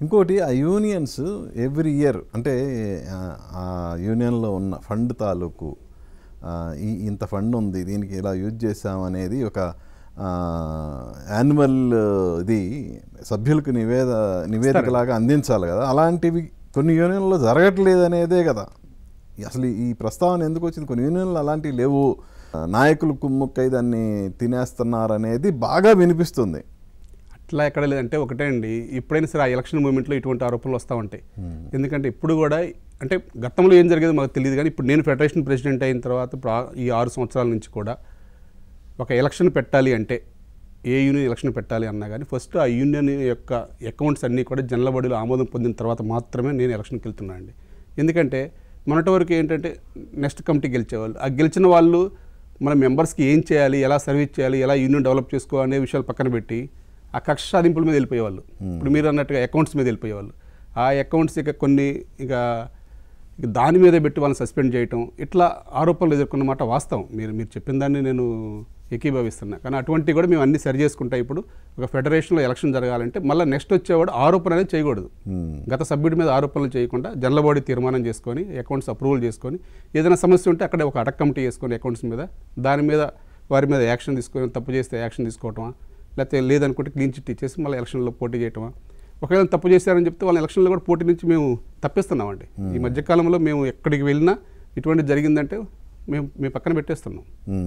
ఇంకోటి ఆ unions every year అంటే ఆ యూనియన్లో ఉన్న ఫండ్ తాలూకు ఇంత ఫండ్ ఉంది దీనికి ఇలా యూజ్ చేసామనేది ఒక యాన్యువల్ ఇది సభ్యులకు నివేదికలాగా అందించాలి కదా. అలాంటివి కొన్ని యూనియన్లో జరగట్లేదు అనేదే కదా అసలు ఈ ప్రస్తావన ఎందుకు వచ్చింది. కొన్ని యూనియన్లు అలాంటివి లేవు, నాయకులు కుమ్ముక్కై దాన్ని తినేస్తున్నారనేది బాగా వినిపిస్తుంది. అట్లా ఎక్కడ లేదంటే ఒకటే అండి, ఎప్పుడైనా సరే ఆ ఎలక్షన్ మూమెంట్లో ఇటువంటి ఆరోపణలు వస్తూ ఉంటాయి. ఎందుకంటే ఇప్పుడు కూడా అంటే గతంలో ఏం జరిగేదో మాకు తెలియదు, కానీ ఇప్పుడు నేను ఫెడరేషన్ ప్రెసిడెంట్ అయిన తర్వాత ఈ 6 సంవత్సరాల నుంచి కూడా ఒక ఎలక్షన్ పెట్టాలి అంటే ఏ యూనియన్ ఎలక్షన్ పెట్టాలి అన్నా కానీ ఫస్ట్ ఆ యూనియన్ యొక్క అకౌంట్స్ అన్నీ కూడా జనరల్ బాడీలో ఆమోదం పొందిన తర్వాత మాత్రమే నేను ఎలక్షన్కి వెళ్తున్నాను అండి. ఎందుకంటే మొన్నటి వరకు ఏంటంటే నెక్స్ట్ కమిటీ గెలిచేవాళ్ళు, ఆ గెలిచిన వాళ్ళు మన మెంబర్స్కి ఏం చేయాలి, ఎలా సర్వీస్ చేయాలి, ఎలా యూనియన్ డెవలప్ చేసుకోవాలనే విషయాలు పక్కన పెట్టి ఆ కక్ష సాధింపుల మీద వెళ్ళిపోయేవాళ్ళు. ఇప్పుడు మీరు అన్నట్టుగా అకౌంట్స్ మీద వెళ్ళిపోయేవాళ్ళు. ఆ అకౌంట్స్ ఇక కొన్ని ఇక దాని మీదే పెట్టి వాళ్ళని సస్పెండ్ చేయటం, ఇట్లా ఆరోపణలు ఎదుర్కొన్న మాట వాస్తవం. మీరు చెప్పిన దాన్ని నేను ఏకీభవిస్తున్నా. కానీ అటువంటివి కూడా మేము అన్ని సరి చేసుకుంటా. ఇప్పుడు ఒక ఫెడరేషన్లో ఎలక్షన్ జరగాలంటే మళ్ళీ నెక్స్ట్ వచ్చేవాడు ఆరోపణ అనేది చేయకూడదు. గత సభ్యుడి మీద ఆరోపణలు చేయకుండా జనరల్ బాడీ తీర్మానం చేసుకొని అకౌంట్స్ అప్రూవల్ చేసుకొని ఏదైనా సమస్య ఉంటే అక్కడే ఒక అటక్ కమిటీ చేసుకొని అకౌంట్స్ మీద దాని మీద వారి మీద యాక్షన్ తీసుకొని, తప్పు చేస్తే యాక్షన్ తీసుకోవటమా, లేకపోతే లేదనుకుంటే క్లీన్ చిట్ ఇచ్చేసి మళ్ళీ ఎలక్షన్లో పోటీ చేయటమా. ఒకవేళ తప్పు చేశారని చెప్తే వాళ్ళ ఎలక్షన్లో కూడా పోటీ నుంచి మేము తప్పిస్తున్నామండి. ఈ మధ్యకాలంలో మేము ఎక్కడికి వెళ్ళినా ఇటువంటి జరిగిందంటే మేము పక్కన పెట్టేస్తున్నాం,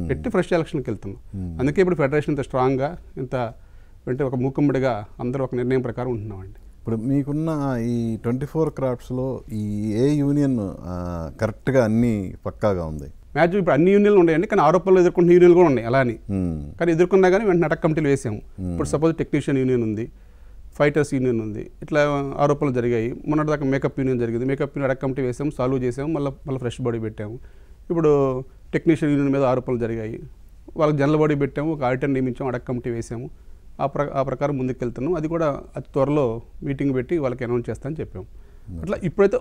పెట్టి ఫ్రెష్ ఎలక్షన్కి వెళ్తున్నాం. అందుకే ఇప్పుడు ఫెడరేషన్ ఇంత స్ట్రాంగ్గా ఇంత అంటే ఒక మూకుమ్మడిగా అందరూ ఒక నిర్ణయం ప్రకారం ఉంటున్నామండి. ఇప్పుడు మీకున్న ఈ 24 క్రాఫ్ట్స్లో ఈ ఏ యూనియన్ కరెక్ట్గా అన్నీ పక్కాగా ఉంది? మ్యాక్సిమం ఇప్పుడు అన్ని యూనియన్లు ఉన్నాయండి, కానీ ఆరోపణలు ఎదుర్కొంటున్న యూనియన్లు కూడా ఉన్నాయి. అలా అని కానీ ఎదుర్కొన్నా కానీ వెంటనే అటక్ కమిటీలు వేసాము. ఇప్పుడు సపోజ్ టెక్నీషియన్ యూనియన్ ఉంది, ఫైటర్స్ యూనియన్ ఉంది, ఇట్లా ఆరోపణలు జరిగాయి. మొన్నటిదాకా మేకప్ యూనియన్ జరిగింది, మేకప్ యూనియన్ అటక్ కమిటీ వేసాము, సాల్వ్ చేసాము, మళ్ళీ ఫ్రెష్ బాడీ పెట్టాము. ఇప్పుడు టెక్నీషియన్ యూనియన్ మీద ఆరోపణలు జరిగాయి, వాళ్ళకి జనరల్ బాడీ పెట్టాము, ఒక ఆడిటర్ నియమించాము, అటక్ కమిటీ వేసాము. ఆ ప్రకారం ముందుకు వెళ్తున్నాం. అది కూడా అతి త్వరలో మీటింగ్ పెట్టి వాళ్ళకి అనౌన్స్ చేస్తామని చెప్పాము. అట్లా ఇప్పుడైతే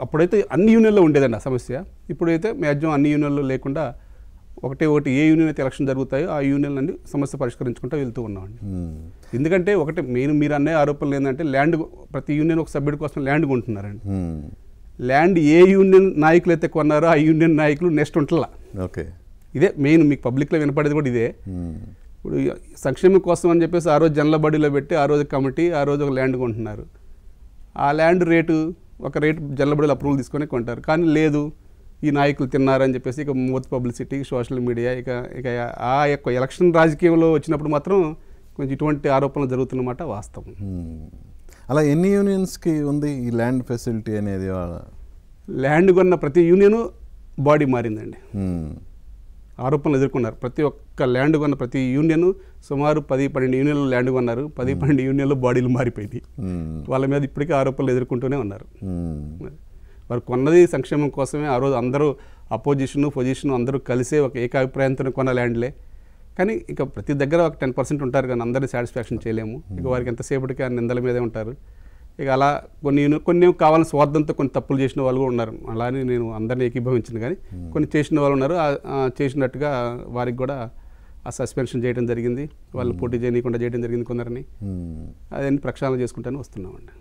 అప్పుడైతే అన్ని యూనియన్లో ఉండేదండి ఆ సమస్య. ఇప్పుడైతే మ్యాక్సిమం అన్ని యూనియన్లో లేకుండా ఒకటి ఏ యూనియన్ అయితే ఎలక్షన్ జరుగుతాయో ఆ యూనియన్ అన్ని సమస్య పరిష్కరించుకుంటూ వెళ్తూ ఉన్నామండి. ఎందుకంటే ఒకటి మీరు అనే ఆరోపణలు ఏంటంటే ల్యాండ్ ప్రతి యూనియన్ ఒక సభ్యుడి కోసం ల్యాండ్ కొంటున్నారండి. ల్యాండ్ ఏ యూనియన్ నాయకులు అయితే కొన్నారో ఆ యూనియన్ నాయకులు నెక్స్ట్ ఉంటలా. ఓకే, ఇదే మెయిన్ మీకు పబ్లిక్లో వినపడేది కూడా ఇదే. ఇప్పుడు సంక్షేమం కోసం అని చెప్పేసి ఆ రోజు జనరల్ బాడీలో పెట్టి ఆ రోజు కమిటీ ఆ రోజు ఒక ల్యాండ్ కొంటున్నారు. ఆ ల్యాండ్ రేటు ఒక రేటు జనరల్ బాడీలో అప్రూవల్ తీసుకొని కొంటారు. కానీ లేదు ఈ నాయకులు తిన్నారని చెప్పేసి ఇక మోత్ పబ్లిసిటీ, సోషల్ మీడియా, ఇక ఆ యొక్క ఎలక్షన్ రాజకీయంలో వచ్చినప్పుడు మాత్రం కొంచెం ఇటువంటి ఆరోపణలు జరుగుతున్నమాట వాస్తవం. అలా ఎన్ని యూనియన్స్కి ఉంది ఈ ల్యాండ్ ఫెసిలిటీ అనేది? ల్యాండ్ కొన్న ప్రతి యూనియన్ బాడీ మారిందండి. ఆరోపణలు ఎదుర్కొన్నారు. ప్రతి ఒక్క ల్యాండ్ కొన్న ప్రతి యూనియన్ సుమారు 10-12 యూనియన్లు ల్యాండ్ కొన్నారు. 10-12 యూనియన్లు బాడీలు మారిపోయింది. వాళ్ళ మీద ఇప్పటికీ ఆరోపణలు ఎదుర్కొంటూనే ఉన్నారు. వారు కొన్నది సంక్షేమం కోసమే. ఆ రోజు అందరూ పొజిషన్ అందరూ కలిసే ఒక ఏకాభిప్రాయంతో కొన్న ల్యాండ్లే. కానీ ఇక ప్రతి దగ్గర ఒక 10% ఉంటారు, కానీ అందరినీ సాటిస్ఫాక్షన్ చేయలేము. ఇక వారికి ఎంతసేపటికి ఆ నిందల మీదే ఉంటారు. ఇక అలా కొన్ని కావాలని స్వార్థంతో కొన్ని తప్పులు చేసిన వాళ్ళు కూడా ఉన్నారు. అలానే నేను అందరినీ ఏకీభవించిన, కానీ కొన్ని చేసిన వాళ్ళు ఉన్నారు. చేసినట్టుగా వారికి కూడా ఆ సస్పెన్షన్ చేయడం జరిగింది, వాళ్ళు పోటీ చేయకుండా చేయడం జరిగింది కొందరిని. అదన్నీ ప్రక్షాళన చేసుకుంటానే వస్తున్నామండి.